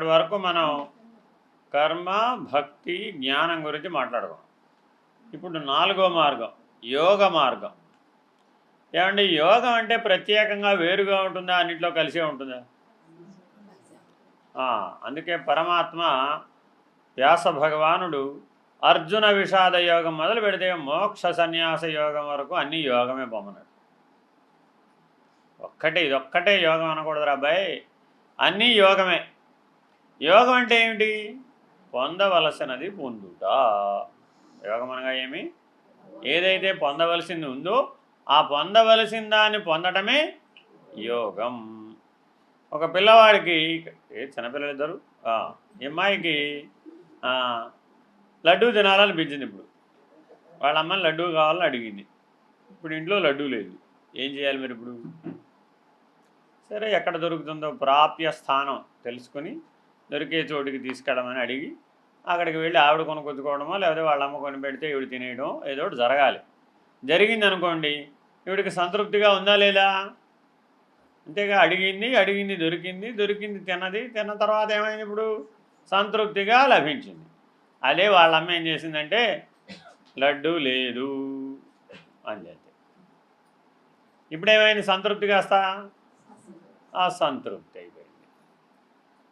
ఇప్పటి వరకు మనం కర్మ భక్తి జ్ఞానం గురించి మాట్లాడుకున్నాం. ఇప్పుడు 4వ మార్గం యోగ మార్గం. ఏమండి యోగం అంటే ప్రత్యేకంగా వేరుగా ఉంటుందా, అన్నింటిలో కలిసే ఉంటుందా? అందుకే పరమాత్మ వ్యాస భగవానుడు అర్జున విషాద యోగం మొదలు పెడితే మోక్ష సన్యాస యోగం వరకు అన్ని యోగమే పొమ్మన్నాడు. ఇదొక్కటే యోగం అనకూడదురా అబ్బాయి, అన్నీ యోగమే. యోగం అంటే ఏమిటి? పొందవలసినది పొందుట. యోగం అనగా ఏమి? ఏదైతే పొందవలసింది ఉందో ఆ పొందవలసిన దాన్ని పొందటమే యోగం. ఒక పిల్లవాడికి చిన్నపిల్లలు ఇద్దరు అమ్మాయికి లడ్డూ తినాలనిపించింది. ఇప్పుడు వాళ్ళ అమ్మని లడ్డూ కావాలని అడిగింది. ఇప్పుడు ఇంట్లో లడ్డూ లేదు, ఏం చేయాలి మీరు? ఇప్పుడు సరే ఎక్కడ దొరుకుతుందో ప్రాప్య స్థానం తెలుసుకుని దొరికే చోటుకి తీసుకెళ్ళమని అడిగి అక్కడికి వెళ్ళి ఆవిడ కొనుక్కొచ్చుకోవడమో లేకపోతే వాళ్ళ అమ్మ కొని పెడితే ఈవిడ తినేయడం ఏదో ఒకటి జరగాలి. జరిగింది అనుకోండి, ఈవిడికి సంతృప్తిగా ఉందా లేదా? అంతేగా, అడిగింది దొరికింది తిన్న తర్వాత ఏమైంది? ఇప్పుడు సంతృప్తిగా లభించింది. అదే వాళ్ళ అమ్మ ఏం చేసిందంటే లడ్డు లేదు అని చెప్తే ఇప్పుడు ఏమైంది? సంతృప్తి కాస్త అసంతృప్తి అయిపోయింది.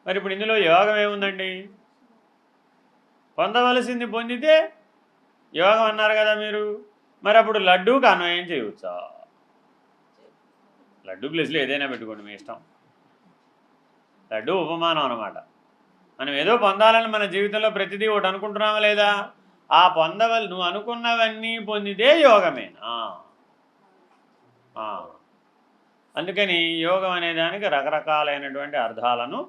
మరి ఇప్పుడు ఇందులో యోగం ఏముందండి? పొందవలసింది పొందితే యోగం అన్నారు కదా మీరు. మరి అప్పుడు లడ్డూకి అన్వయం చేయవచ్చా? లడ్డూ ప్లేస్లో ఏదైనా పెట్టుకోండి, మీ ఇష్టం. లడ్డూ ఉపమానం అన్నమాట. మనం ఏదో పొందాలని మన జీవితంలో ప్రతిదీ ఒకటి అనుకుంటున్నామా లేదా? ఆ నువ్వు అనుకున్నవన్నీ పొందితే యోగమేనా? అందుకని యోగం అనే దానికి రకరకాలైనటువంటి అర్థాలను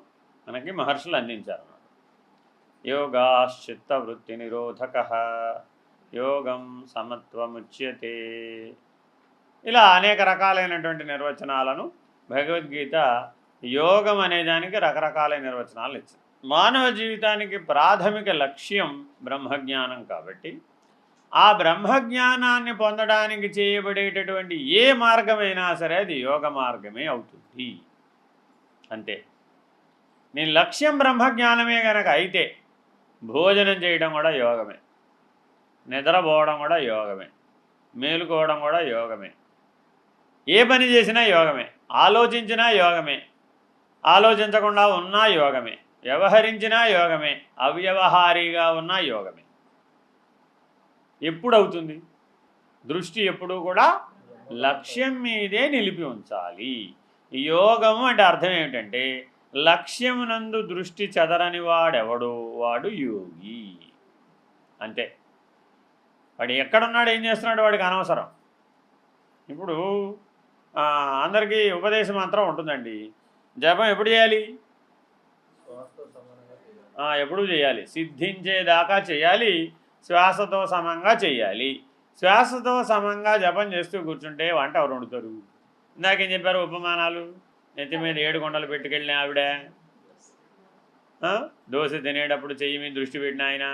మనకి మహర్షులు అందించారు. యోగాశ్చిత్త వృత్తి నిరోధక యోగం సమత్వముచ్యతే. ఇలా అనేక రకాలైనటువంటి నిర్వచనాలను భగవద్గీత యోగం అనే దానికి రకరకాలైన నిర్వచనాలు ఇచ్చింది. మానవ జీవితానికి ప్రాథమిక లక్ష్యం బ్రహ్మజ్ఞానం కాబట్టి ఆ బ్రహ్మజ్ఞానాన్ని పొందడానికి చేయబడేటటువంటి ఏ మార్గమైనా సరే అది యోగ మార్గమే అవుతుంది. అంతే. నీ లక్ష్యం బ్రహ్మజ్ఞానమే కనుక అయితే భోజనం చేయడం కూడా యోగమే, నిద్రపోవడం కూడా యోగమే, మేలుకోవడం కూడా యోగమే, ఏ పని చేసినా యోగమే, ఆలోచించినా యోగమే, ఆలోచించకుండా ఉన్నా యోగమే, వ్యవహరించినా యోగమే, అవ్యవహారీగా ఉన్నా యోగమే. ఎప్పుడు అవుతుంది? దృష్టి ఎప్పుడూ కూడా లక్ష్యం మీదే నిలిపి ఉంచాలి. యోగము అంటే అర్థం ఏమిటంటే లక్ష్యమునందు దృష్టి చెదరని వాడెవడో వాడు యోగి. అంతే. వాడు ఎక్కడున్నాడు, ఏం చేస్తున్నాడు వాడికి అనవసరం. ఇప్పుడు అందరికీ ఉపదేశం మాత్రం ఉంటుందండి. జపం ఎప్పుడు చేయాలి? ఎప్పుడు చేయాలి? సిద్ధించేదాకా చేయాలి, శ్వాసతో సమంగా చేయాలి. శ్వాసతో సమంగా జపం చేస్తూ కూర్చుంటే వంట ఎవరు వండుతారు? ఇందాకేం చెప్పారు ఉపమానాలు? నెత్తి మీద 7 కొండలు పెట్టుకెళ్ళిన ఆవిడ, దోశ తినేటప్పుడు చెయ్యి మీద దృష్టి పెట్టిన ఆయన,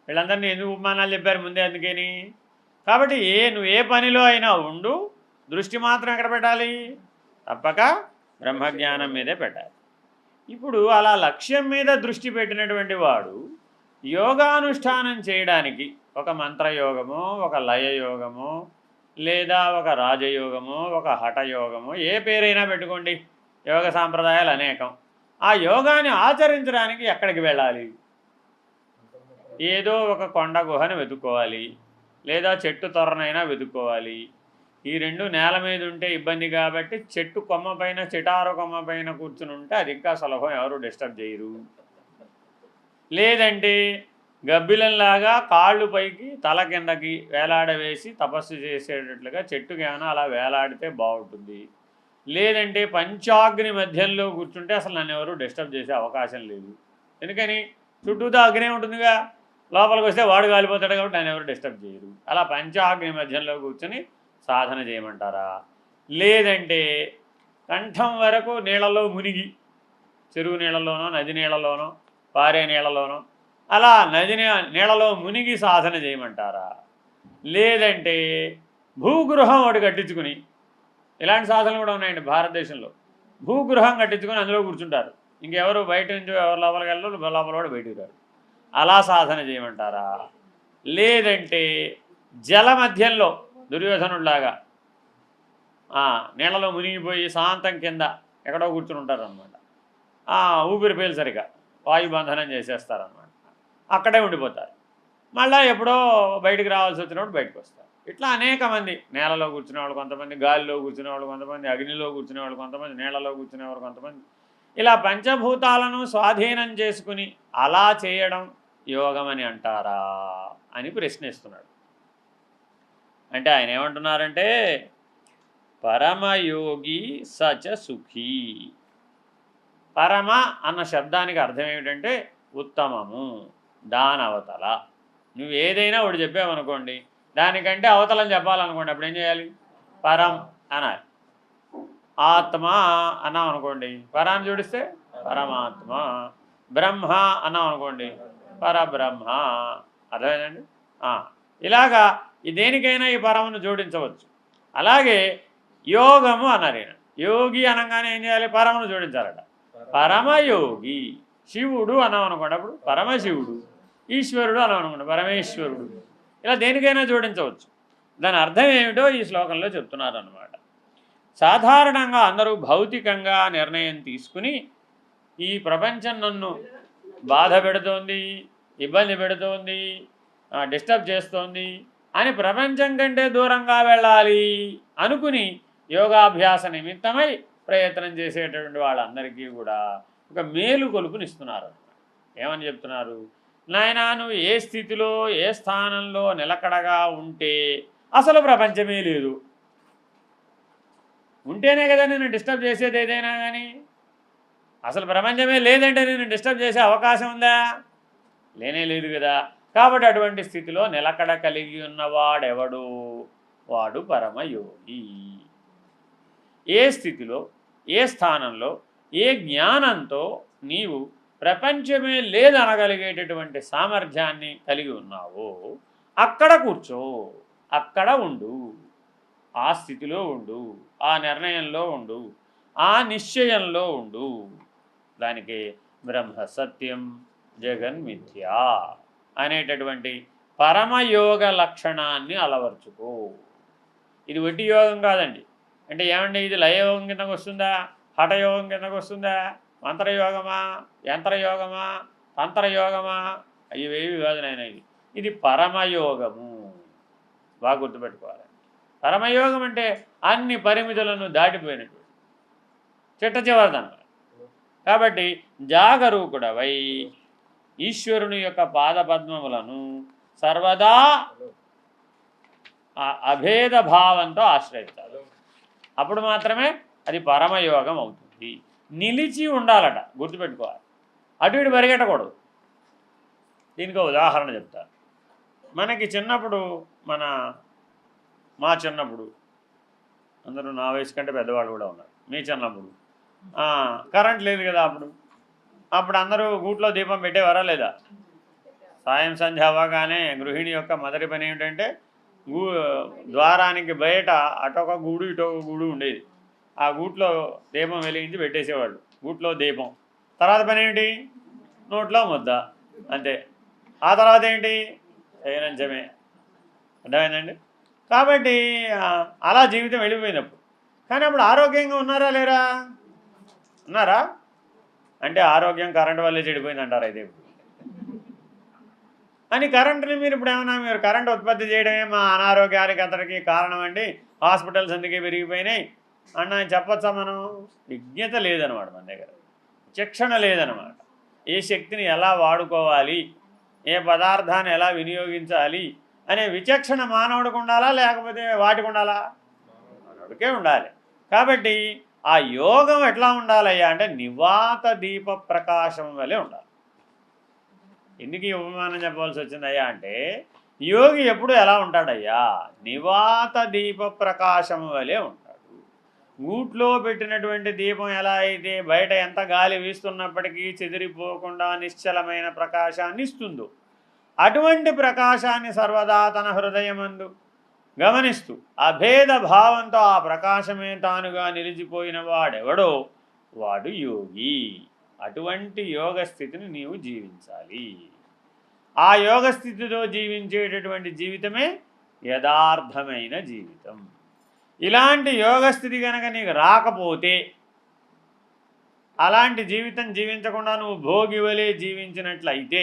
వీళ్ళందరినీ ఎందుకు ఉపమానాలు చెప్పారు ముందే? అందుకని. కాబట్టి నువ్వు ఏ పనిలో అయినా ఉండు, దృష్టి మాత్రం ఎక్కడ పెట్టాలి? తప్పక బ్రహ్మజ్ఞానం మీదే పెట్టాలి. ఇప్పుడు అలా లక్ష్యం మీద దృష్టి పెట్టినటువంటి వాడు యోగానుష్ఠానం చేయడానికి ఒక మంత్రయోగమో, ఒక లయయోగమో, లేదా ఒక రాజయోగమో, ఒక హఠయోగమో, ఏ పేరైనా పెట్టుకోండి, యోగ సాంప్రదాయాలు అనేకం. ఆ యోగాన్ని ఆచరించడానికి ఎక్కడికి వెళ్ళాలి? ఏదో ఒక కొండ గుహను వెతుక్కోవాలి, లేదా చెట్టు తొర్రనైనా వెతుక్కోవాలి. ఈ రెండు నేల మీద ఉంటే ఇబ్బంది కాబట్టి చెట్టు కొమ్మ పైన, చిటారు కొమ్మ పైన కూర్చుని ఉంటే అది ఇంకా సులభం, ఎవరు డిస్టర్బ్ చేయరు. లేదంటే గబ్బిలంలాగా కాళ్ళు పైకి తల కిందకి వేలాడవేసి తపస్సు చేసేటట్లుగా చెట్టుకి ఏమైనా అలా వేలాడితే బాగుంటుంది. లేదంటే పంచాగ్ని మధ్యంలో కూర్చుంటే అసలు నన్ను ఎవరు డిస్టర్బ్ చేసే అవకాశం లేదు. ఎందుకని? చుట్టూతో అగ్నే ఉంటుందిగా, లోపలికి వస్తే వాడు కాలిపోతాడు కాబట్టి నన్ను ఎవరు డిస్టర్బ్ చేయరు. అలా పంచాగ్ని మధ్యంలో కూర్చొని సాధన చేయమంటారా? లేదంటే కంఠం వరకు నీళ్ళలో మునిగి, చెరువు నీళ్ళలోనో, నది నీళ్ళలోనో, పారే నీళ్ళలోనో అలా నీళ్ళలో మునిగి సాధన చేయమంటారా? లేదంటే భూగృహం ఒకటి కట్టించుకుని, ఇలాంటి సాధనలు కూడా ఉన్నాయండి భారతదేశంలో. భూగృహం కట్టించుకొని అందులో కూర్చుంటారు. ఇంకెవరు బయట నుంచి ఎవరు లోపలికి వెళ్ళరు, లోపల వాడు బయటికి రాడు. అలా సాధన చేయమంటారా? లేదంటే జల మధ్యంలో దుర్యోధనుడిలాగా నీళ్ళలో మునిగిపోయి శాంతం కింద ఎక్కడో కూర్చుని ఉంటారు అనమాట. ఊపిరి పీల్సరిగా వాయుబంధనం చేసేస్తారనమాట. అక్కడే ఉండిపోతారు. మళ్ళీ ఎప్పుడో బయటికి రావాల్సి వచ్చినప్పుడు బయటకు వస్తారు. ఇట్లా అనేక మంది నేలలో కూర్చునేవాళ్ళు కొంతమంది, గాలిలో కూర్చునేవాళ్ళు కొంతమంది, అగ్నిలో కూర్చునేవాళ్ళు కొంతమంది, నీళ్ళలో కూర్చునేవాళ్ళు కొంతమంది. ఇలా పంచభూతాలను స్వాధీనం చేసుకుని అలా చేయడం యోగం అని అంటారా అని ప్రశ్నిస్తున్నాడు. అంటే ఆయన ఏమంటున్నారంటే పరమయోగి సచ సుఖీ. పరమ అన్న శబ్దానికి అర్థం ఏమిటంటే ఉత్తమము, దాని అవతల. నువ్వు ఏదైనా ఒకటి చెప్పావనుకోండి, దానికంటే అవతలని చెప్పాలనుకోండి, అప్పుడు ఏం చేయాలి? పరం అనాలి. ఆత్మ అన్నాం అనుకోండి, పరాన్ని జోడిస్తే పరమాత్మ. బ్రహ్మ అన్నాం అనుకోండి, పరబ్రహ్మ. అర్థమైందండి? ఇలాగా దేనికైనా ఈ పరమును జోడించవచ్చు. అలాగే యోగము అన్నారు ఈయన. యోగి అనగానే ఏం చేయాలి? పరమును జోడించాలట. పరమయోగి. శివుడు అన్నాం అనుకోండి, అప్పుడు పరమశివుడు. ఈశ్వరుడు అన్నాం అనుకోండి, పరమేశ్వరుడు. ఇలా దేనికైనా జోడించవచ్చు. దాని అర్థం ఏమిటో ఈ శ్లోకంలో చెప్తున్నారు అన్నమాట. సాధారణంగా అందరూ భౌతికంగా నిర్ణయం తీసుకుని ఈ ప్రపంచం నన్ను బాధ పెడుతోంది, ఇబ్బంది పెడుతోంది, డిస్టర్బ్ చేస్తోంది అని ప్రపంచం కంటే దూరంగా వెళ్ళాలి అనుకుని యోగాభ్యాస నిమిత్తమై ప్రయత్నం చేసేటటువంటి వాళ్ళందరికీ కూడా ఒక మేలు కొలుపునిస్తున్నారు. ఏమని చెప్తున్నారు? నాయనా, నువ్వు ఏ స్థితిలో ఏ స్థానంలో నిలకడగా ఉంటే అసలు ప్రపంచమే లేదు. ఉంటేనే కదా నేను డిస్టర్బ్ చేసేది ఏదైనా కానీ. అసలు ప్రపంచమే లేదంటే నేను డిస్టర్బ్ చేసే అవకాశం ఉందా? లేనే లేదు కదా. కాబట్టి అటువంటి స్థితిలో నిలకడ కలిగి ఉన్నవాడెవడు? వాడు పరమయోగి. ఏ స్థితిలో ఏ స్థానంలో ఏ జ్ఞానంతో నీవు ప్రపంచమే లేదనగలిగేటటువంటి సామర్థ్యాన్ని కలిగి ఉన్నావో అక్కడ కూర్చో, అక్కడ ఉండు, ఆ స్థితిలో ఉండు, ఆ నిర్ణయంలో ఉండు, ఆ నిశ్చయంలో ఉండు. దానికి బ్రహ్మ సత్యం జగన్మిథ్యా అనేటటువంటి పరమయోగ లక్షణాన్ని అలవర్చుకో. ఇది వడ్డీ యోగం కాదండి. అంటే ఏమండి, ఇది లయయోగం కిందకు వస్తుందా, హఠయోగం కిందకు వస్తుందా, మంత్రయోగమా, యంత్రయోగమా, తంత్రయోగమా? ఇవేవి కాదు నాయన. ఇది పరమయోగము. బాగా గుర్తుపెట్టుకోవాలి. పరమయోగం అంటే అన్ని పరిమితులను దాటిపోయినటువంటి చిట్ట చివరిదన్నమాట. కాబట్టి జాగరూకుడవై ఈశ్వరుని యొక్క పాదపద్మములను సర్వదా అభేద భావంతో ఆశ్రయించాలి. అప్పుడు మాత్రమే అది పరమయోగం అవుతుంది. నిలిచి ఉండాలట, గుర్తుపెట్టుకోవాలి. అటు ఇటు పరిగెట్టకూడదు. దీనికి ఉదాహరణ చెప్తారు. మనకి చిన్నప్పుడు మా చిన్నప్పుడు, అందరూ నా వయసు కంటే పెద్దవాళ్ళు కూడా ఉన్నారు, మీ చిన్నప్పుడు కరెంట్ లేదు కదా. అప్పుడు అందరూ గూట్లో దీపం పెట్టేవారా లేదా? సాయం సంధ్య అవ్వగానే గృహిణి యొక్క మొదటి పని ఏమిటంటే ద్వారానికి బయట అటొక గూడు ఇటొక గూడు ఉండేది. ఆ గూట్లో దీపం వెలిగించి పెట్టేసేవాళ్ళు. గూట్లో దీపం. తర్వాత పని ఏమిటి? నోట్లో ముద్ద, అంతే. ఆ తర్వాత ఏంటి? శయనంచమే. అర్థమైందండి? కాబట్టి అలా జీవితం వెళ్ళిపోయినప్పుడు. కానీ అప్పుడు ఆరోగ్యంగా ఉన్నారా లేరా? ఉన్నారా? అంటే ఆరోగ్యం కరెంటు వల్లే చెడిపోయిందంటారు అయితే అని. కరెంటుని మీరు కరెంటు ఉత్పత్తి చేయడమే మా అనారోగ్యానికి అంతటికీ కారణం అండి, హాస్పిటల్స్ అందుకే పెరిగిపోయినాయి అన్న చెప్పచ్చా? మనం విజ్ఞత లేదనమాట, మన దగ్గర విచక్షణ లేదనమాట. ఏ శక్తిని ఎలా వాడుకోవాలి, ఏ పదార్థాన్ని ఎలా వినియోగించాలి అనే విచక్షణ మానవుడికి ఉండాలా, లేకపోతే వాటికి ఉండాలా? మానవుడికే ఉండాలి. కాబట్టి ఆ యోగం ఎట్లా ఉండాలయ్యా అంటే నివాత దీప ప్రకాశం వలె ఉండాలి. ఎందుకు ఈ ఉపమానం చెప్పవలసి వచ్చిందయ్యా అంటే, యోగి ఎప్పుడు ఎలా ఉంటాడయ్యా? నివాత దీప ప్రకాశం వలె ఉంటాడు. గూట్లో పెట్టినటువంటి దీపం ఎలా అయితే బయట ఎంత గాలి వీస్తున్నప్పటికీ చెదిరిపోకుండా నిశ్చలమైన ప్రకాశాన్ని ఇస్తుందో, అటువంటి ప్రకాశాన్ని సర్వదా తన హృదయమందు గమనిస్తూ అభేద భావంతో ఆ ప్రకాశమే తానుగా నిలిచిపోయిన వాడెవడో వాడు యోగి. అటువంటి యోగ స్థితిని నీవు జీవించాలి. ఆ యోగ స్థితిలో జీవించేటటువంటి జీవితమే యథార్థమైన జీవితం. ఇలాంటి యోగస్థితి కనుక నీకు రాకపోతే, అలాంటి జీవితం జీవించకుండా నువ్వు భోగివలే జీవించినట్లయితే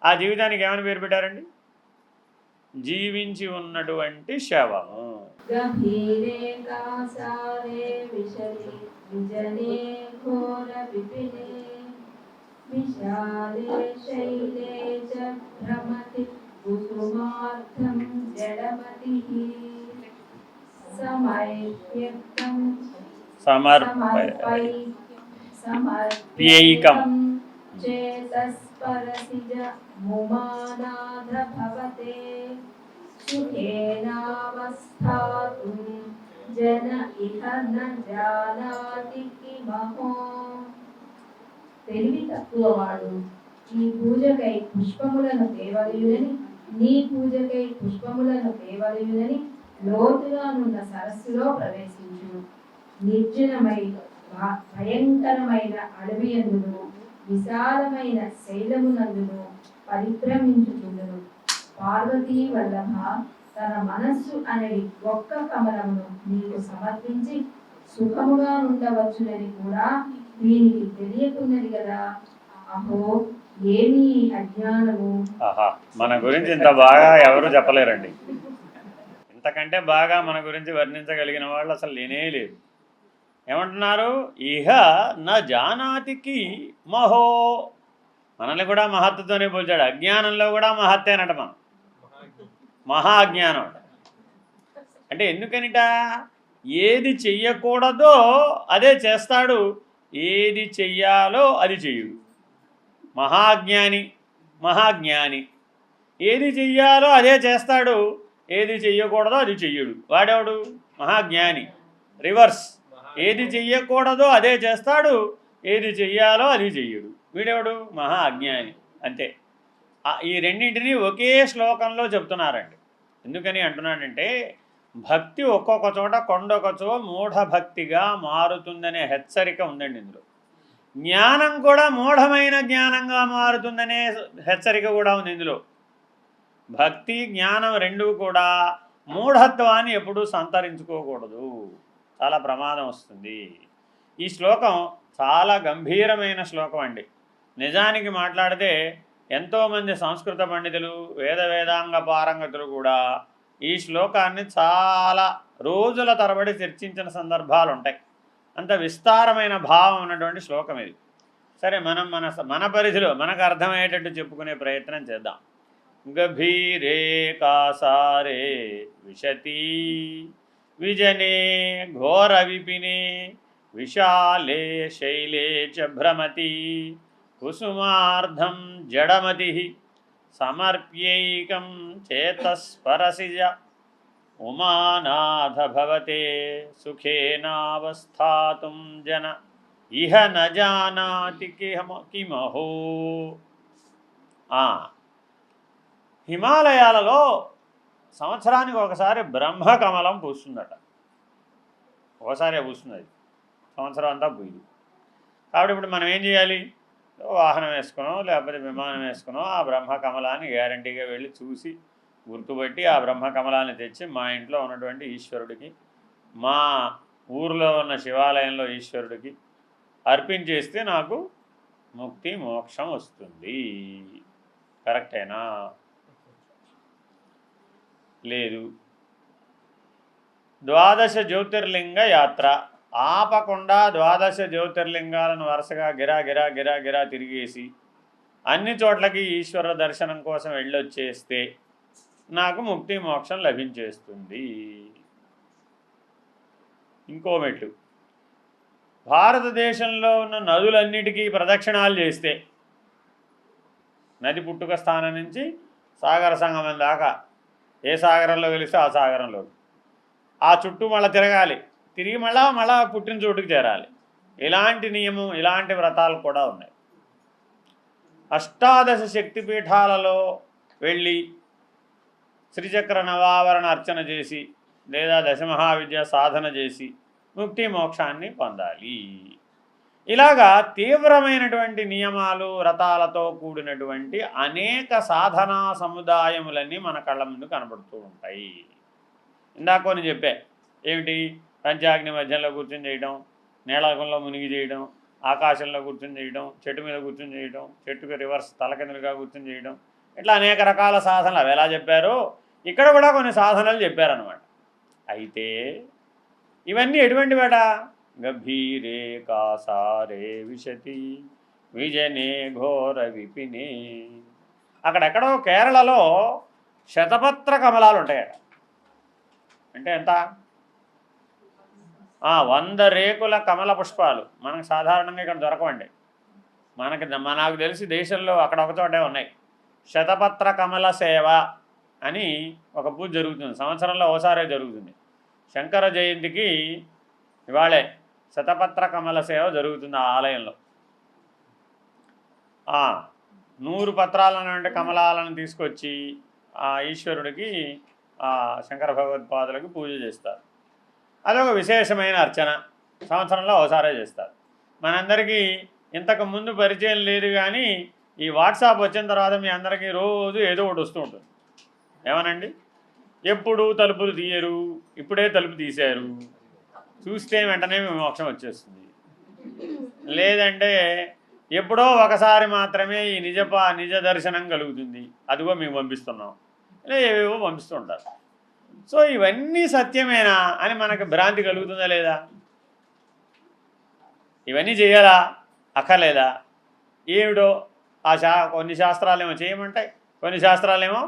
ఆ జీవితానికి ఏమని పేరు పెట్టారండి? జీవించి ఉన్నటువంటి శవము. సమర్ప్యైకం చేతస్పరసిజ ముమానాధ భవతే సుఖేనావస్థాతుం జన ఇహ న జానాతి కిమహో. తెలివి తక్కువవాడు ఈ పూజకై పుష్పములను తేవలయునని, నీ పూజకై పుష్పములను తేవలయునని లోతుగానున్న సరస్సులో ప్రవేశించు. నిర్జనమై భయంకరమైన అడవి యందును విశాలమైన శైలమునందును పరిభ్రమించుచుండును. పార్వతీ వల్లభ తన మనస్సు అనేది ఒక్క కమలమును నీకు సమర్పించి సుఖముగా ఉండవచ్చునని కూడా దీనికి తెలియకున్నది కదా. అహో ఏమి అజ్ఞానము. మన గురించి ఇంత బాగా ఎవరు చెప్పలేరండి. ఇంతకంటే బాగా మన గురించి వర్ణించగలిగిన వాళ్ళు అసలు లేనే లేదు. ఏమంటున్నారు? ఇహ న జానాతికి మహో. మనల్ని కూడా మహత్తుతోనే పోల్చాడు. అజ్ఞానంలో కూడా మహత్తేనట మనం. మహా అజ్ఞానం అంటే ఎందుకనిట? ఏది చెయ్యకూడదో అదే చేస్తాడు, ఏది చెయ్యాలో అది చెయ్యడు. మహాజ్ఞాని మహాజ్ఞాని. ఏది చెయ్యాలో అదే చేస్తాడు, ఏది చెయ్యకూడదో అది చెయ్యడు. వాడేవాడు? మహాజ్ఞాని. రివర్స్. ఏది చెయ్యకూడదో అదే చేస్తాడు, ఏది చెయ్యాలో అది చెయ్యడు. వీడేవాడు? మహా అజ్ఞాని. అంతే. ఈ రెండింటినీ ఒకే శ్లోకంలో చెప్తున్నారండి. ఎందుకని అంటున్నాడంటే, భక్తి ఒక్కొక్క చోట కొండొకచో మూఢభక్తిగా మారుతుందనే హెచ్చరిక ఉందండి ఇందులో. జ్ఞానం కూడా మూఢమైన జ్ఞానంగా మారుతుందనే హెచ్చరిక కూడా ఉంది ఇందులో. భక్తి జ్ఞానం రెండూ కూడా మూఢత్వాన్ని ఎప్పుడూ సంతరించుకోకూడదు, చాలా ప్రమాదం వస్తుంది. ఈ శ్లోకం చాలా గంభీరమైన శ్లోకం అండి. నిజానికి మాట్లాడితే ఎంతోమంది సంస్కృత పండితులు, వేదాంగ పారంగతులు కూడా ఈ శ్లోకాన్ని చాలా రోజుల తరబడి చర్చించిన సందర్భాలు ఉంటాయి. అంత విస్తారమైన భావం ఉన్నటువంటి శ్లోకం ఇది. సరే, మనం మన పరిధిలో మనకు అర్థమయ్యేటట్టు చెప్పుకునే ప్రయత్నం చేద్దాం. గభీరే కాసారే విశతి విజనే ఘోర విపినే విశాలే శైలే చ భ్రమతి కుసుమార్ధం జడమతి సమర్ప్యైకం చేతస్పరసిజ ఉమానాథ భవతే సుఖేనావస్థాతుం జన ఇహ న జానాతి కిమహో. హిమాలయాలలో సంవత్సరానికి ఒకసారి బ్రహ్మకమలం పూస్తుందట. ఒకసారి పూస్తుంది, అది సంవత్సరం అంతా పూయదు. కాబట్టి ఇప్పుడు మనం ఏం చేయాలి? వాహనం వేసుకునో లేకపోతే విమానం వేసుకునో ఆ బ్రహ్మకమలాన్ని గ్యారంటీగా వెళ్ళి చూసి గుర్తుపట్టి ఆ బ్రహ్మకమలాన్ని తెచ్చి మా ఇంట్లో ఉన్నటువంటి ఈశ్వరుడికి, మా ఊరిలో ఉన్న శివాలయంలో ఈశ్వరుడికి అర్పించేస్తే నాకు ముక్తి మోక్షం వస్తుంది. కరెక్టేనా? లేదు. ద్వాదశ జ్యోతిర్లింగ యాత్ర ఆపకుండా 12 జ్యోతిర్లింగాలను వరుసగా గిరా గిరా గిరా గిరా తిరిగేసి అన్ని చోట్లకి ఈశ్వర దర్శనం కోసం వెళ్ళొచ్చేస్తే నాకు ముక్తి మోక్షం లభించేస్తుంది. ఇంకో మెట్లు, భారతదేశంలో ఉన్న నదులన్నిటికీ ప్రదక్షిణాలు చేస్తే, నది పుట్టుక స్థానం నుంచి సాగర సంగమం దాకా ఏ సాగరంలో కలిస్తే ఆ సాగరంలో ఆ చుట్టూ మళ్ళీ తిరగాలి, తిరిగి మళ్ళా పుట్టిన చోటుకి చేరాలి. ఇలాంటి నియమం, ఇలాంటి వ్రతాలు కూడా ఉన్నాయి. అష్టాదశ శక్తిపీఠాలలో వెళ్ళి శ్రీచక్ర నవావరణ అర్చన చేసి లేదా దశమహావిద్య సాధన చేసి ముక్తి మోక్షాన్ని పొందాలి. ఇలాగా తీవ్రమైనటువంటి నియమాలు వ్రతాలతో కూడినటువంటి అనేక సాధనా సముదాయములన్నీ మన కళ్ళ ముందు కనబడుతూ ఉంటాయి. ఇందాక కొన్ని చెప్పా, ఏమిటి? పంచాగ్ని మధ్యంలో కూర్చొని చేయడం, నీళ్ళకంలో మునిగి చేయడం, ఆకాశంలో కూర్చొని చేయడం, చెట్టు మీద కూర్చొని చేయడం, చెట్టుకు రివర్స్ తలకిందులుగా కూర్చొని చేయడం, ఇట్లా అనేక రకాల సాధనలు అవి ఎలా చెప్పారో ఇక్కడ కూడా కొన్ని సాధనలు చెప్పారనమాట. అయితే ఇవన్నీ ఎటువంటి వేట? గభీరే కాసారే విశతి విజనే ఘోర విపినే. అక్కడెక్కడో కేరళలో శతపత్ర కమలాలు ఉంటాయట. అంటే ఎంత? 100 రేకుల కమల పుష్పాలు మనకు సాధారణంగా ఇక్కడ దొరకవండి. నాకు తెలిసి దేశంలో అక్కడ ఒక చోటే ఉన్నాయి. శతపత్ర కమల సేవ అని ఒక పూజ జరుగుతుంది, సంవత్సరంలో ఓసారే జరుగుతుంది. శంకర జయంతికి ఇవాళే శతపత్ర కమల సేవ జరుగుతుంది ఆ ఆలయంలో. 100 పత్రాలను అంటే కమలాలను తీసుకొచ్చి ఆ ఈశ్వరుడికి శంకర భగవత్పాదులకి పూజ చేస్తారు. అదొక విశేషమైన అర్చన, సంవత్సరంలో ఒకసారే చేస్తారు. మనందరికీ ఇంతకు ముందు పరిచయం లేదు, కానీ ఈ వాట్సాప్ వచ్చిన తర్వాత మీ అందరికీ రోజు ఏదో ఒకటి వస్తూ ఉంటుంది. ఏమనండి? ఎప్పుడు తలుపులు తీయరు, ఇప్పుడే తలుపు తీశారు, చూస్తే వెంటనే మోక్షం వచ్చేస్తుంది, లేదంటే ఎప్పుడో ఒకసారి మాత్రమే ఈ నిజ దర్శనం కలుగుతుంది, అదిగో మేము పంపిస్తున్నాం, ఇలా ఏవేవో పంపిస్తూ ఉంటారు. సో ఇవన్నీ సత్యమేనా అని మనకు భ్రాంతి కలుగుతుందా లేదా? ఇవన్నీ చేయాలా అక్కర్లేదా? ఏమిటో కొన్ని శాస్త్రాలేమో చేయమంటాయి, కొన్ని శాస్త్రాలేమో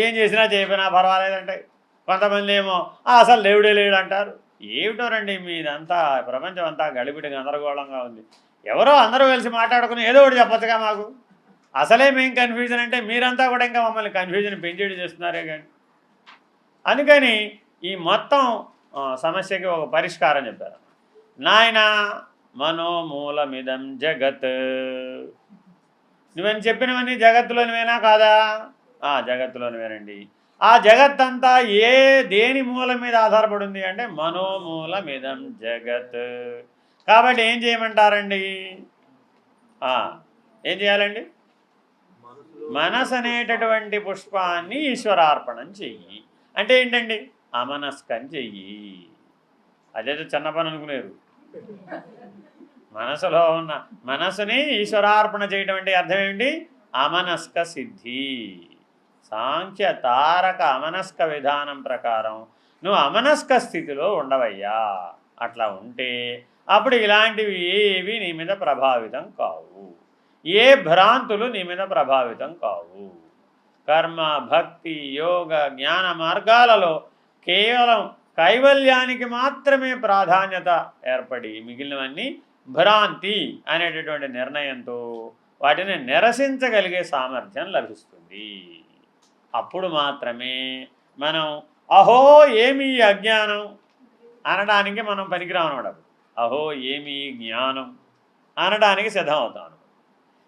ఏం చేసినా చేయకపోయినా పర్వాలేదంటాయి, కొంతమంది ఏమో అసలు దేవుడే లేడు అంటారు. ఏమిటోనండి మీదంతా, ప్రపంచం అంతా గడిబిడి గందరగోళంగా ఉంది. ఎవరో అందరూ కలిసి మాట్లాడుకుని ఏదో ఒకటి చెప్పచ్చుగా మాకు. అసలే మేము కన్ఫ్యూజన్ అంటే మీరంతా కూడా ఇంకా మమ్మల్ని కన్ఫ్యూజన్ పెంచేది చేస్తున్నారే కానీ. అందుకని ఈ మొత్తం సమస్యకి ఒక పరిష్కారం చెప్పారు. నాయన మనోమూలమిదం జగత్, నువ్వని చెప్పినవన్నీ జగత్తులోనివేనా కాదా? జగత్తులోనివేనండి. ఆ జగత్తంతా దేని మూలం మీద ఆధారపడింది అంటే మనోమూలమిదం జగత్. కాబట్టి ఏం చేయమంటారండి? ఏం చేయాలండి? మనసు అనేటటువంటి పుష్పాన్ని ఈశ్వరార్పణం చెయ్యి. అంటే ఏంటండి? అమనస్కం చెయ్యి. అదేదో చిన్న పని అనుకునేరు. మనసులో ఉన్న మనసుని ఈశ్వరార్పణ చేయడం అంటే అర్థం ఏంటి? అమనస్క సిద్ధి. సాంఖ్య తారక అమనస్క విధానం ప్రకారం నువ్వు అమనస్క స్థితిలో ఉండవయ్యా. అట్లా ఉంటే అప్పుడు ఇలాంటివి ఏవి నీ మీద ప్రభావితం కావు, ఏ భ్రాంతులు నీ మీద ప్రభావితం కావు. కర్మ, భక్తి, యోగ, జ్ఞాన మార్గాలలో కేవలం కైవల్యానికి మాత్రమే ప్రాధాన్యత ఏర్పడి మిగిలినవన్నీ భ్రాంతి అనేటటువంటి నిర్ణయంతో వాటిని నిరసించగలిగే సామర్థ్యం లభిస్తుంది. అప్పుడు మాత్రమే మనం అహో ఏమి అజ్ఞానం అనడానికి మనం పనికిరాం అనమాట. అహో ఏమి జ్ఞానం అనడానికి సిద్ధం అవుతాం.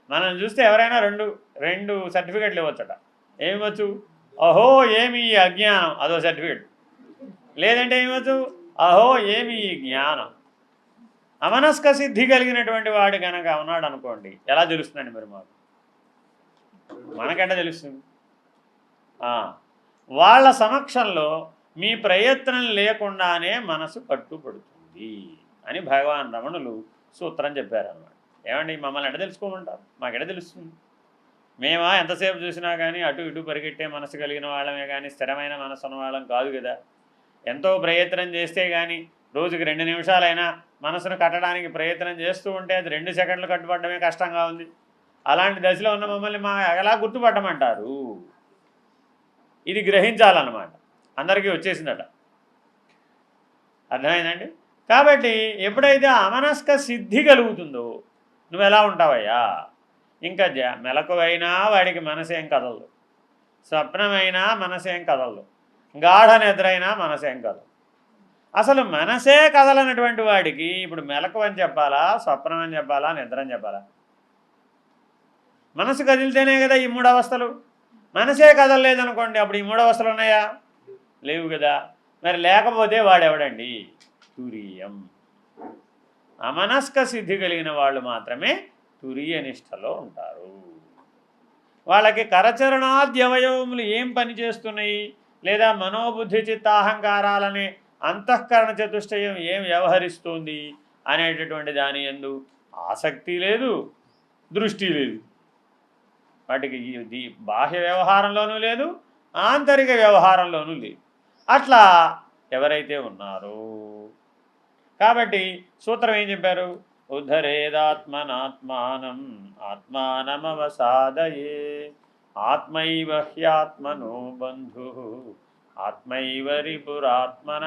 మనం చూస్తే ఎవరైనా రెండు సర్టిఫికెట్లు ఇవ్వచ్చట. ఏమివచ్చు? అహో ఏమి అజ్ఞానం, అదో సర్టిఫికెట్. లేదంటే ఏమివచ్చు? అహో ఏమి జ్ఞానం. అమనస్క సిద్ధి కలిగినటువంటి వాడు కనుక ఉన్నాడు అనుకోండి, ఎలా తెలుస్తుందండి మరి మాకు? మనకెంట తెలుస్తుంది? వాళ్ళ సమక్షంలో మీ ప్రయత్నం లేకుండానే మనసు కట్టుబడుతుంది అని భగవాన్ రమణులు సూత్రం చెప్పారన్నమాట. ఏమండి మమ్మల్ని ఎట తెలుసుకోమంటారు? మాకెట తెలుస్తుంది? మేమా ఎంతసేపు చూసినా కానీ అటు ఇటు పరిగెట్టే మనసు కలిగిన వాళ్ళమే కానీ స్థిరమైన మనసు ఉన్న వాళ్ళం కాదు కదా. ఎంతో ప్రయత్నం చేస్తే కానీ రోజుకి 2 నిమిషాలైనా మనసును కట్టడానికి ప్రయత్నం చేస్తూ ఉంటే అది 2 సెకండ్లు కట్టుబడమే కష్టంగా ఉంది. అలాంటి దశలో ఉన్న మమ్మల్ని ఎలా గుర్తుపట్టమంటారు? ఇది గ్రహించాలన్నమాట. అందరికీ వచ్చేసిందట. అర్థమైందండి? కాబట్టి ఎప్పుడైతే అమనస్క సిద్ధి కలుగుతుందో నువ్వు ఎలా ఉంటావయ్యా? ఇంకా మెలకువైనా వాడికి మనసేం కదలదు, స్వప్నమైనా మనసేం కదలదు, గాఢ నిద్రైనా మనసేం కదలదు. అసలు మనసే కదలనటువంటి వాడికి ఇప్పుడు మెలకువ అని చెప్పాలా, స్వప్నం అని చెప్పాలా, నిద్ర అని చెప్పాలా? మనసు కదిలితేనే కదా ఈ 3 అవస్థలు. మనసే కదలలేదనుకోండి, అప్పుడు ఈ 3 అవస్థలు ఉన్నాయా? లేవు కదా. మరి లేకపోతే వాడెవడండి? తురియం. అమనస్క సిద్ధి కలిగిన వాళ్ళు మాత్రమే తురియ నిష్టలో ఉంటారు. వాళ్ళకి కరచరణాద్యవయవములు ఏం పనిచేస్తున్నాయి, లేదా మనోబుద్ధి చిత్తాహంకారాలనే అంతఃకరణ చతుష్టయం ఏం వ్యవహరిస్తుంది అనేటటువంటి దాని యందు ఆసక్తి లేదు, దృష్టి లేదు. వాటికి ఇది బాహ్య వ్యవహారంలోనూ లేదు, ఆంతరిక వ్యవహారంలోనూ లేదు. అట్లా ఎవరైతే ఉన్నారో, కాబట్టి సూత్రం ఏం చెప్పారు, ఉద్ధరేదాత్మనాత్మానం ఆత్మానమవసాదయే ఆత్మైవ హ్యాత్మనో బంధు ఆత్మైవ రిపురాత్మన.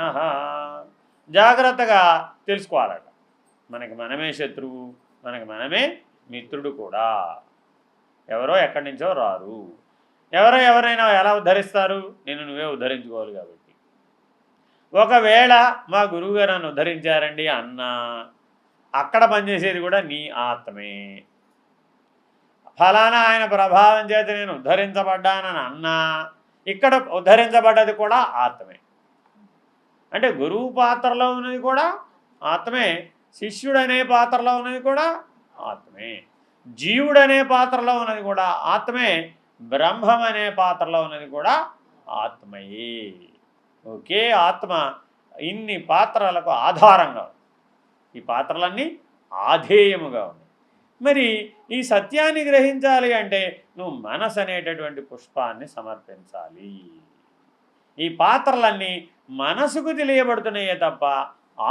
జాగ్రత్తగా తెలుసుకోవాలట, మనకి మనమే శత్రువు, మనకి మనమే మిత్రుడు కూడా. ఎవరో ఎక్కడి నుంచో రారు. ఎవరైనా ఎలా ఉద్ధరిస్తారు, నిన్ను నువ్వే ఉద్ధరించుకోవాలి. కాబట్టి ఒకవేళ మా గురువుగారు నన్ను ఉద్ధరించారండి అన్నా, అక్కడ పనిచేసేది కూడా నీ ఆత్మే. ఫలానా ఆయన ప్రభావం చేత నేను ఉద్ధరించబడ్డానని అన్నా, ఇక్కడ ఉద్ధరించబడ్డది కూడా ఆత్మే. అంటే గురువు పాత్రలో ఉన్నది కూడా ఆత్మే, శిష్యుడనే పాత్రలో ఉన్నది కూడా ఆత్మే, జీవుడనే పాత్రలో ఉన్నది కూడా ఆత్మే, బ్రహ్మం అనే పాత్రలో ఉన్నది కూడా ఆత్మయే. ఒకే ఆత్మ ఇన్ని పాత్రలకు ఆధారంగా ఉంది. ఈ పాత్రలన్నీ ఆధేయముగా ఉన్నాయి. మరి ఈ సత్యాన్ని గ్రహించాలి అంటే నువ్వు మనసు అనేటటువంటి పుష్పాన్ని సమర్పించాలి. ఈ పాత్రలన్నీ మనసుకు తెలియబడుతున్నాయే తప్ప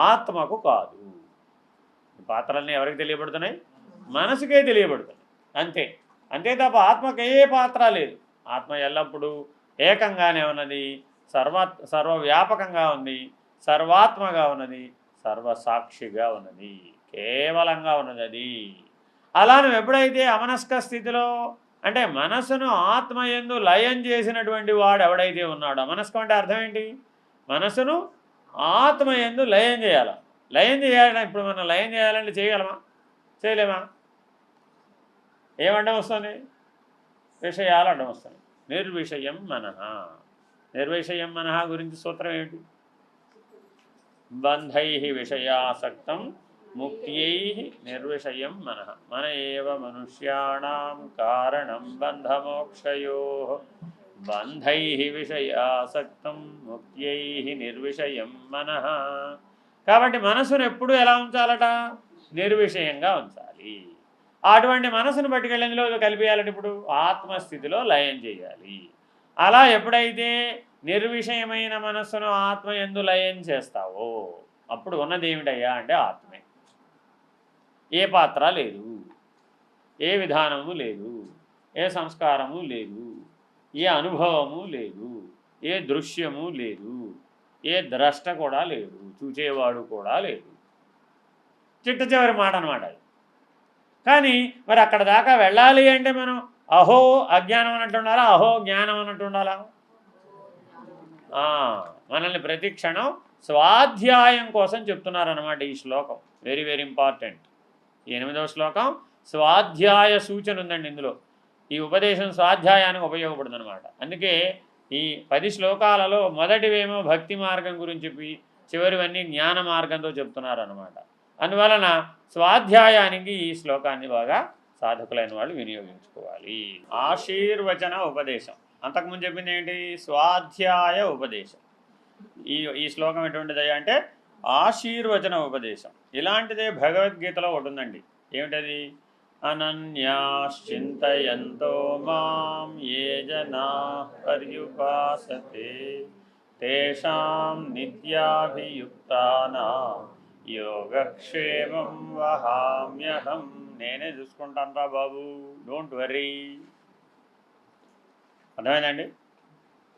ఆత్మకు కాదు. ఈ పాత్రలన్నీ ఎవరికి తెలియబడుతున్నాయి, మనసుకే తెలియబడుతున్నాయి. అంతే తప్ప ఆత్మకు ఏ పాత్ర లేదు. ఆత్మ ఎల్లప్పుడూ ఏకంగానే ఉన్నది, సర్వవ్యాపకంగా ఉంది, సర్వాత్మగా ఉన్నది, సర్వసాక్షిగా ఉన్నది, కేవలంగా ఉన్నది అది. అలా నువ్వు ఎప్పుడైతే అమనస్క స్థితిలో, అంటే మనసును ఆత్మయందు లయం చేసినటువంటి వాడు ఎవడైతే ఉన్నాడో, అమనస్కం అంటే అర్థం ఏంటి, మనసును ఆత్మయందు లయం చేయాలి. లయం చేయాలంటే ఇప్పుడు మనం లయం చేయాలంటే చేయగలమా, చేయలేమా? ఏమడ్డం వస్తుంది, విషయాలు అడ్డం వస్తుంది. నిర్విషయం మనః. నిర్విషయం మనః గురించి సూత్రం ఏమిటి, బంధై విషయాసక్తం ముక్త్యై నిర్విషయం మనః. మన ఏవ మనుష్యాణం కారణం బంధమోక్షయో బంధై విషయాసక్తం ముక్త్యై నిర్విషయం మనః. కాబట్టి మనసును ఎప్పుడు ఎలా ఉంచాలట, నిర్విషయంగా ఉంచాలి. అటువంటి మనసును పట్టుకెళ్ళి ఎందులో కలిపేయాలంటే ఇప్పుడు ఆత్మస్థితిలో లయం చేయాలి. అలా ఎప్పుడైతే నిర్విషయమైన మనస్సును ఆత్మ యందు లయం చేస్తావో అప్పుడు ఉన్నది ఏమిటయ్యా అంటే ఆత్మే. ఏ పాత్ర లేదు, ఏ విధానము లేదు, ఏ సంస్కారము లేదు, ఏ అనుభవము లేదు, ఏ దృశ్యము లేదు, ఏ ద్రష్ట కూడా లేడు, చూచేవాడు కూడా లేడు. చిట్ట చివరి మాట అన్నమాట. కానీ మరి అక్కడ దాకా వెళ్ళాలి అంటే మనం అహో అజ్ఞానం అన్నట్టు ఉండాలా, అహో జ్ఞానం అన్నట్టు ఉండాలా? మనల్ని ప్రతి క్షణం స్వాధ్యాయం కోసం చెప్తున్నారన్నమాట ఈ శ్లోకం. Very very important. ఈ 8వ శ్లోకం స్వాధ్యాయ సూచన ఉందండి ఇందులో. ఈ ఉపదేశం స్వాధ్యాయానికి ఉపయోగపడుతుంది అనమాట. అందుకే ఈ 10 శ్లోకాలలో మొదటివేమో భక్తి మార్గం గురించి చెప్పి చివరివన్నీ జ్ఞాన మార్గంతో చెప్తున్నారన్నమాట. అందువలన స్వాధ్యాయానికి ఈ శ్లోకాన్ని బాగా సాధకులైన వాళ్ళు వినియోగించుకోవాలి. ఆశీర్వచన ఉపదేశం అంతకుముందు చెప్పింది ఏంటి, స్వాధ్యాయ ఉపదేశం. ఈ శ్లోకం ఎటువంటిదయ్యా అంటే ఆశీర్వచన ఉపదేశం. ఇలాంటిదే భగవద్గీతలో ఒకటి ఉందండి. ఏమిటది, అనన్యాశ్చింతయంతో మాం ఏ జనాః పర్యుపాసతే తేషాం నిత్యాభియుక్తానాం యోగక్షేమం వహామ్యహం. నేనే చూసుకుంటానురా బాబు, డోంట్ వర్రీ. అర్థమైందండి?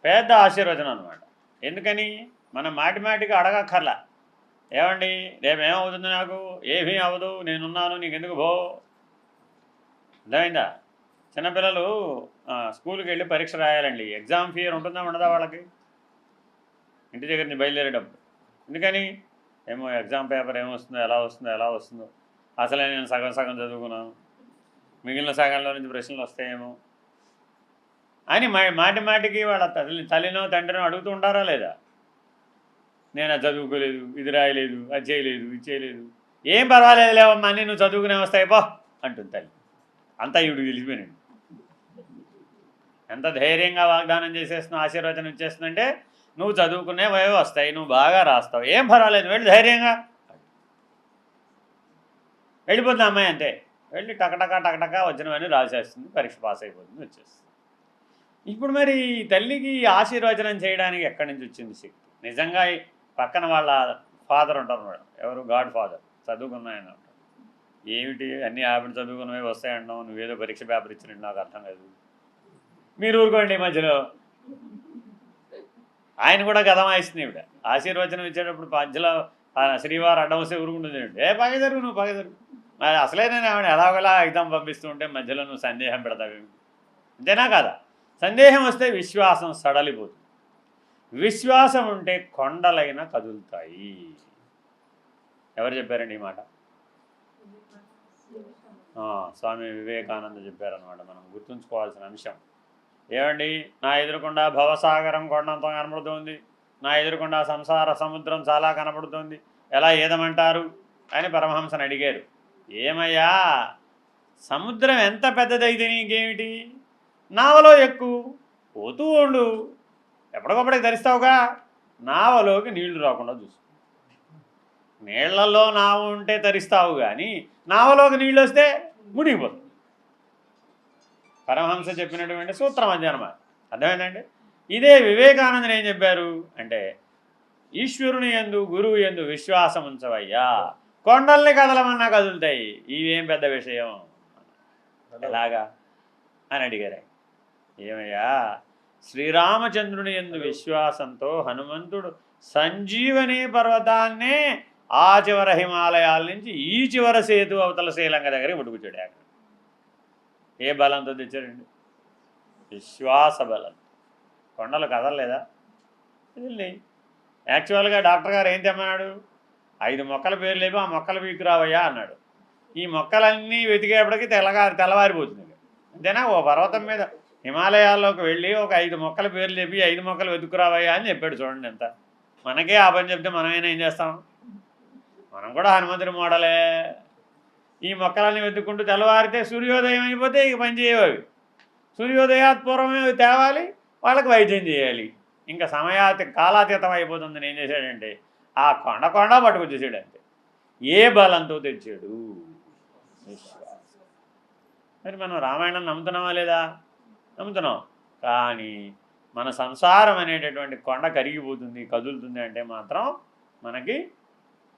పెద్ద ఆశీర్వచనం అనమాట. ఎందుకని మనం మాటిమాటికి అడగక్కర్లా. ఏమండి రేపేమవుతుంది, నాకు ఏమీ అవ్వదు, నేనున్నాను, నీకు ఎందుకు భో. అర్థమైందా? చిన్నపిల్లలు స్కూల్కి వెళ్ళి పరీక్ష రాయాలండి. ఎగ్జామ్ ఫియర్ ఉంటుందా ఉండదా వాళ్ళకి? ఇంటి దగ్గర నుంచి బయలుదేరేటప్పుడు. ఎందుకని, ఏమో ఎగ్జామ్ పేపర్ ఏమొస్తుందో, ఎలా వస్తుందో, అసలే నేను సగం చదువుకున్నాను, మిగిలిన సగంలో నుంచి ప్రశ్నలు వస్తాయేమో అని మాటికి వాళ్ళ తల్లినో తండ్రినో అడుగుతూ ఉంటారా లేదా? నేను అది చదువుకోలేదు, ఇది రాయలేదు, అది చేయలేదు, ఇది చేయలేదు, ఏం పర్వాలేదు లేవమ్మా అన్నీ నువ్వు చదువుకునే వస్తాయి పో అంటుంది తల్లి. అంతా ఈవిడు గెలిచిపోయినాడు. ఎంత ధైర్యంగా వాగ్దానం చేసేస్తున్నావు, ఆశీర్వచనం ఇచ్చేస్తుందంటే నువ్వు చదువుకునేవే వస్తాయి, నువ్వు బాగా రాస్తావు, ఏం పర్వాలేదు వెళ్ళి ధైర్యంగా వెళ్ళిపోతుంది అమ్మాయి. అంతే వెళ్ళి టకటకా వచ్చినవన్నీ రాసేస్తుంది, పరీక్ష పాస్ అయిపోతుంది, వచ్చేస్తుంది. ఇప్పుడు మరి తల్లికి ఆశీర్వచనం చేయడానికి ఎక్కడి నుంచి వచ్చింది శక్తి? నిజంగా పక్కన వాళ్ళ ఫాదర్ ఉంటారు మేడం, ఎవరు గాడ్ ఫాదర్, చదువుకున్నాయని ఉంటారు. ఏమిటి అన్నీ ఆవిడ చదువుకున్నవే వస్తాయంటావు, నువ్వేదో పరీక్ష పేపర్ ఇచ్చినట్టు నాకు అర్థం కాదు. మీరు ఊరుకోండి మధ్యలో. ఆయన కూడా గదమాయిస్తుంది ఇవిడ. ఆశీర్వచనం ఇచ్చేటప్పుడు మధ్యలో శ్రీవారు అడ్డవస్తే ఊరుకుంటుంది. ఏ పగ జరుగు నువ్వు పగ జరుగు, అసలే నేను ఆవిడ ఎలాగోలా ఎగ్జామ్ పంపిస్తూ ఉంటే మధ్యలో నువ్వు సందేహం పెడతావేమి? అంతేనా కాదా? సందేహం వస్తే విశ్వాసం సడలిపోతుంది. విశ్వాసం ఉంటే కొండలైన కదులుతాయి. ఎవరు చెప్పారండి ఈ మాట? స్వామి వివేకానంద చెప్పారనమాట. మనం గుర్తుంచుకోవాల్సిన అంశం ఏమండి, నా ఎదురుకుండా భవసాగరం కొండంత కనబడుతుంది, నా ఎదురుకుండా సంసార సముద్రం చాలా కనబడుతుంది, ఎలా ఏదమంటారు అని పరమహంసని అడిగారు. ఏమయ్యా సముద్రం ఎంత పెద్దదైతే నీకేమిటి, నావలో ఎక్కువ పోతూ ఉండు, ఎప్పటికప్పటికి ధరిస్తావుగా, నావలోకి నీళ్లు రాకుండా చూసుకో. నీళ్లలో నావ ఉంటే తరిస్తావు కానీ నావలోకి నీళ్ళు వస్తే మునిగిపోతుంది. పరమహంస చెప్పినటువంటి సూత్రం అధ్యయనమా, అర్థమైందండి? ఇదే వివేకానందుని ఏం చెప్పారు అంటే, ఈశ్వరుని యందు గురువు యందు విశ్వాసం ఉంచవయ్యా, కొండల్ని కదలమన్నా కదులుతాయి, ఇవేం పెద్ద విషయం, ఎలాగా అని అడిగారు. ఏమయ్యా, శ్రీరామచంద్రుని యందు విశ్వాసంతో హనుమంతుడు సంజీవని పర్వతాన్నే ఆ చివర హిమాలయాల నుంచి ఈ చివర సేతు అవతల శ్రీలంక దగ్గరికి పట్టుకొచ్చాడు. అక్కడ ఏ బలంతో తెచ్చాడండి? విశ్వాస బలం. కొండలు కదలలేదా? కదిలినాయి. యాక్చువల్గా డాక్టర్ గారు ఏం తెమ్మన్నాడు? 5 మొక్కల పేరు లేవు, ఆ మొక్కల వీకురావయ్యా అన్నాడు. ఈ మొక్కలన్నీ వెతికేపటికి తెల్లవారిపోతుంది. అంతేనా? ఓ పర్వతం మీద హిమాలయాల్లోకి వెళ్ళి ఒక 5 మొక్కల పేర్లు చెప్పి 5 మొక్కలు వెతుకురావయ్యా అని చెప్పాడు. చూడండి ఎంత. మనకే ఆ పని చెప్తే మనమైనా ఏం చేస్తాం? మనం కూడా హనుమంతుడి మోడలే. ఈ మొక్కలన్నీ వెతుక్కుంటూ తెల్లవారితే సూర్యోదయం అయిపోతే ఇక పని చేయవి. సూర్యోదయాత్ పూర్వమే తేవాలి, వాళ్ళకి వైద్యం చేయాలి. ఇంకా కాలాతీతం అయిపోతుందని ఏం చేశాడంటే ఆ కొండ పట్టుకొచ్చేసాడు. అంతే. ఏ బలంతో తెచ్చాడు? విశ్వాసం. మరి మనం రామాయణం నమ్ముతున్నామా లేదా? నమ్ముతున్నాం. కానీ మన సంసారం అనేటటువంటి కొండ కరిగిపోతుంది, కదులుతుంది అంటే మాత్రం మనకి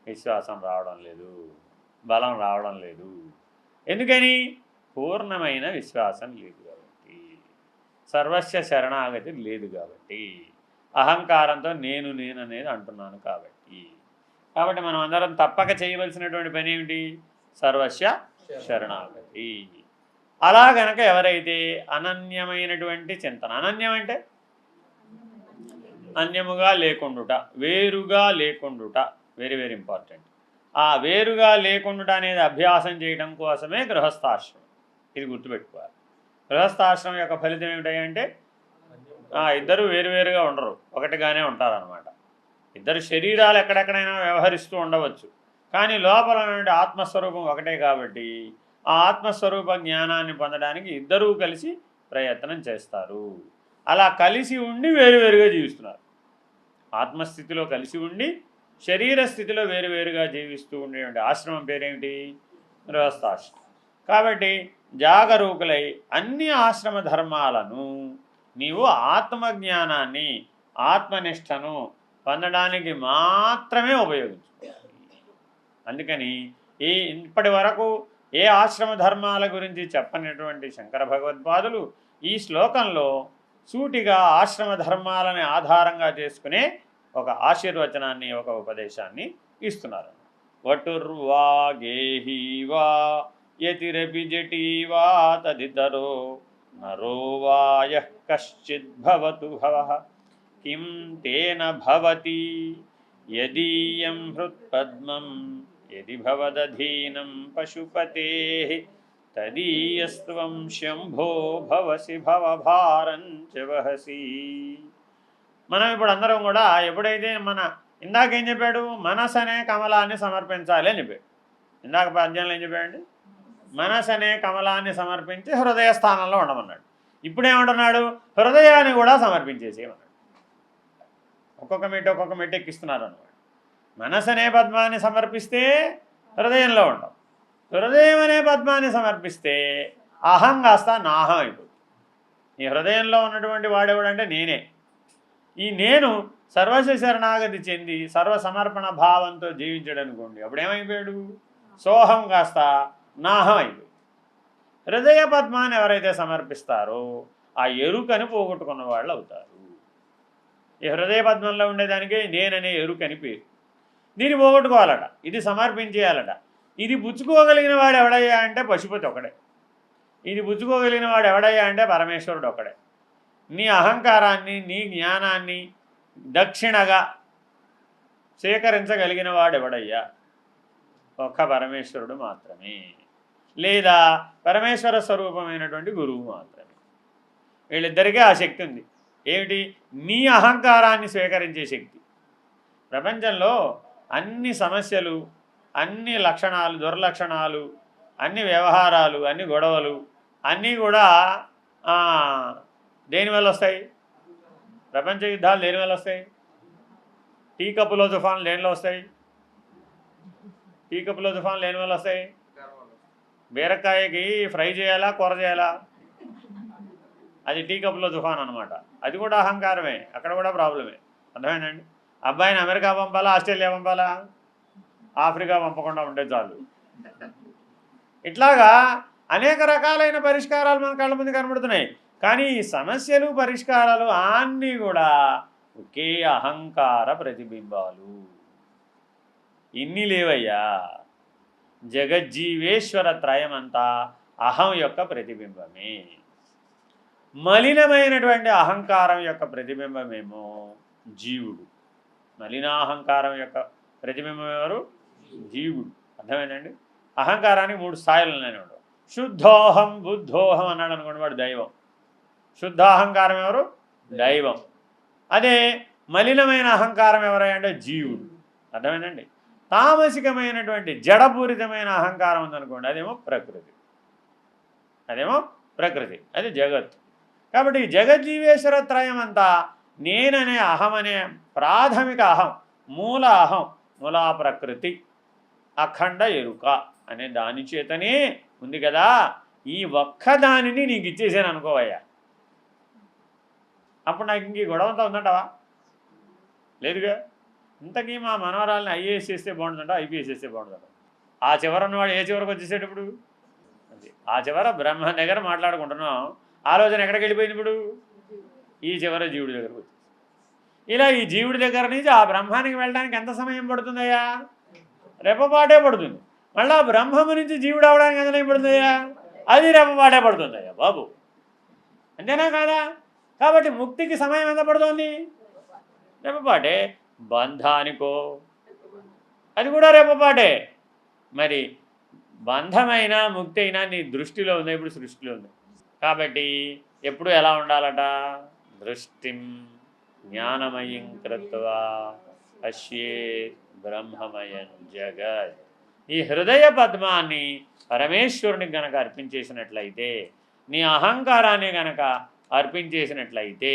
విశ్వాసం రావడం లేదు, బలం రావడం లేదు. ఎందుకని? పూర్ణమైన విశ్వాసం లేదు కాబట్టి, సర్వస్వ శరణాగతి లేదు కాబట్టి, అహంకారంతో నేను అనేది అంటున్నాను కాబట్టి. మనం అందరం తప్పక చేయవలసినటువంటి పని ఏమిటి? సర్వస్వ శరణాగతి. అలా గనక ఎవరైతే అనన్యమైనటువంటి చింతన, అనన్యం అంటే అన్యముగా లేకుండుట, వేరుగా లేకుండుట, వెరీ వెరీ ఇంపార్టెంట్. ఆ వేరుగా లేకుండుట అనేది అభ్యాసం చేయడం కోసమే గృహస్థాశ్రమం. ఇది గుర్తుపెట్టుకోవాలి. గృహస్థాశ్రమం యొక్క ఫలితం ఏమిటంటే ఇద్దరు వేరువేరుగా ఉండరు, ఒకటిగానే ఉంటారనమాట. ఇద్దరు శరీరాలు ఎక్కడెక్కడైనా వ్యవహరిస్తూ ఉండవచ్చు, కానీ లోపల నుండి ఆత్మస్వరూపం ఒకటే కాబట్టి ఆ ఆత్మస్వరూప జ్ఞానాన్ని పొందడానికి ఇద్దరూ కలిసి ప్రయత్నం చేస్తారు. అలా కలిసి ఉండి వేరువేరుగా జీవిస్తున్నారు. ఆత్మస్థితిలో కలిసి ఉండి శరీర స్థితిలో వేరువేరుగా జీవిస్తూ ఉండేటువంటి ఆశ్రమం పేరేమిటి? గృహస్థాశ్రమం. కాబట్టి జాగరూకులై అన్ని ఆశ్రమ ధర్మాలను నీవు ఆత్మజ్ఞానాన్ని, ఆత్మనిష్టను పొందడానికి మాత్రమే ఉపయోగించుకోవాలి. అందుకని ఇప్పటి వరకు ఏ ఆశ్రమ ధర్మాల గురించి చెప్పనటువంటి శంకర భగవత్పాదులు ఈ శ్లోకంలో సూటిగా ఆశ్రమ ధర్మాలని ఆధారంగా చేసుకునే ఒక ఆశీర్వచనాన్ని, ఒక ఉపదేశాన్ని ఇస్తున్నారు. వటుర్వా గేహీవా యతిరపి జటీవా తదితరో నరో వా యః కశ్చిద్భవతు భవః కిం తేన భవతి యదీయం హృత్పద్మం యది భవదధీనం పశుపతేః తదీయస్త్వం శంభో భవసి భవభారం చ వహసి. మనం ఇప్పుడు అందరం కూడా ఎప్పుడైతే ఇందాకేం చెప్పాడు? మనసు అనే కమలాన్ని సమర్పించాలి అని చెప్పాడు. ఇందాక పద్యంలో ఏం చెప్పాడండి? మనసు అనే కమలాన్ని సమర్పించి హృదయ స్థానంలో ఉండమన్నాడు. ఇప్పుడేమంటున్నాడు? హృదయాన్ని కూడా సమర్పించేసేయమన్నాడు. ఒక్కొక్క మెట్టు ఎక్కిస్తున్నారు అన్నమాట. మనసు అనే పద్మాన్ని సమర్పిస్తే హృదయంలో ఉంటాం. హృదయం అనే పద్మాన్ని సమర్పిస్తే అహం కాస్త నాహం అయిపోతుంది. ఈ హృదయంలో ఉన్నటువంటి వాడెవడంటే నేనే. ఈ నేను సర్వస్వ శరణాగతి చెంది సర్వసమర్పణ భావంతో జీవించాడు అనుకోండి, అప్పుడేమైపోయాడు? సోహం కాస్త నాహం అయిపోయాడు. హృదయ పద్మాన్ని ఎవరైతే సమర్పిస్తారో ఆ ఎరుకని పోగొట్టుకున్న వాళ్ళు అవుతారు. ఈ హృదయ పద్మంలో ఉండేదానికే నేననే ఎరుకని పేరు. దీన్ని పోగొట్టుకోవాలట, ఇది సమర్పించేయాలట. ఇది పుచ్చుకోగలిగిన వాడు ఎవడయ్యా అంటే పశుపతి ఒకడే. ఇది పుచ్చుకోగలిగిన వాడు ఎవడయ్యా అంటే పరమేశ్వరుడు ఒకడే. నీ అహంకారాన్ని, నీ జ్ఞానాన్ని దక్షిణగా స్వీకరించగలిగిన వాడు ఎవడయ్యా? ఒక్క పరమేశ్వరుడు మాత్రమే, లేదా పరమేశ్వర స్వరూపమైనటువంటి గురువు మాత్రమే. వీళ్ళిద్దరికీ ఆ శక్తి ఉంది. ఏమిటి? నీ అహంకారాన్ని స్వీకరించే శక్తి. ప్రపంచంలో అన్ని సమస్యలు, అన్ని లక్షణాలు, దుర్లక్షణాలు, అన్ని వ్యవహారాలు, అన్ని గొడవలు అన్నీ కూడా దేనివల్ల వస్తాయి? ప్రపంచ యుద్ధాలు దేనివల్ల వస్తాయి? టీ కప్పులో తుఫాన్లు దేనిలో వస్తాయి? టీ కప్పులో తుఫాన్లు దేనివల్ల వస్తాయి? బీరకాయకి ఫ్రై చేయాలా, కూర చేయాలా? అది టీ కప్పులో తుఫాన్ అనమాట. అది కూడా అహంకారమే, అక్కడ కూడా ప్రాబ్లమే. అర్థమైందండి? అబ్బాయిని అమెరికా పంపాలా, ఆస్ట్రేలియా పంపాలా? ఆఫ్రికా పంపకుండా ఉంటే చాలు. ఇట్లాగా అనేక రకాలైన పరిష్కారాలు మన కళ్ళ ముందు కనబడుతున్నాయి. కానీ ఈ సమస్యలు, పరిష్కారాలు అన్నీ కూడా ఒకే అహంకార ప్రతిబింబాలు. ఇన్ని లేవయ్యా. జగజ్జీవేశ్వర త్రయమంతా అహం యొక్క ప్రతిబింబమే. మలినమైనటువంటి అహంకారం యొక్క ప్రతిబింబమేమో జీవుడు. మలినాహంకారం యొక్క ప్రతిబింబం ఎవరు? జీవుడు. అర్థమైందండి? అహంకారానికి 3 స్థాయిలు ఉన్నాయన్నమాట. శుద్ధోహం, బుద్ధోహం అన్నాడు అనుకోండి, వాడు దైవం. శుద్ధాహంకారం ఎవరు? దైవం. అదే మలినమైన అహంకారం ఎవరంటే జీవుడు. అర్థమైందండి? తామసికమైనటువంటి జడపూరితమైన అహంకారం ఉందనుకోండి, అదేమో ప్రకృతి. అది జగత్. కాబట్టి జగజ్జీవేశ్వర త్రయం అంతా నేననే అహం అనే ప్రాథమిక అహం, మూల అహం, మూలా ప్రకృతి, అఖండ ఎరుక అనే దాని చేతనే ఉంది కదా. ఈ ఒక్కదానిని నీకు ఇచ్చేసాను అనుకోవయ్యా, అప్పుడు నాకు ఇంక గొడవంతా ఉందంటావా? లేదుగా. ఇంతకీ మా మనవరాలని ఐఏఎస్ చేస్తే బాగుంటుందంట, ఐపీఎస్ చేస్తే బాగుంటుందంట. ఆ చివర ఉన్నవాడు ఏ చివరకు వచ్చేసేటప్పుడు అది ఆ చివర బ్రహ్మ దగ్గర మాట్లాడుకుంటున్నాం. ఆలోచన ఎక్కడికి వెళ్ళిపోయింది? ఇప్పుడు ఈ చివర జీవుడి దగ్గరకు వచ్చేసి, ఇలా ఈ జీవుడి దగ్గర నుంచి ఆ బ్రహ్మానికి వెళ్ళడానికి ఎంత సమయం పడుతుందయ్యా? రెప్పపాటే పడుతుంది. మళ్ళీ ఆ బ్రహ్మము నుంచి జీవుడు అవడానికి ఎంత టైం పడుతుందయ్యా? అది రెప్పపాటే పడుతుందయ్యా బాబు. అంతేనా కాదా? కాబట్టి ముక్తికి సమయం ఎంత పడుతుంది? రెప్పపాటే. బంధానికో అది కూడా రెప్పపాటే. మరి బంధమైన ముక్తి అయినా నీ దృష్టిలో ఉంది, ఇప్పుడు సృష్టిలో ఉంది. కాబట్టి ఎప్పుడు ఎలా ఉండాలట? దృష్టిం జ్ఞానమయం కృత్వా పశ్యే బ్రహ్మమయం జగత్. ఈ హృదయ పద్మాన్ని పరమేశ్వరునికి గనక అర్పించేసినట్లయితే, నీ అహంకారాన్ని గనక అర్పించేసినట్లయితే,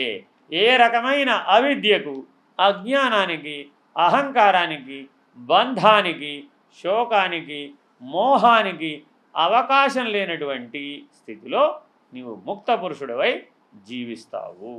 ఏ రకమైన అవిద్యకు, అజ్ఞానానికి, అహంకారానికి, బంధానికి, శోకానికి, మోహానికి అవకాశం లేనటువంటి స్థితిలో నీవు ముక్త పురుషుడివై జీవిస్తావు.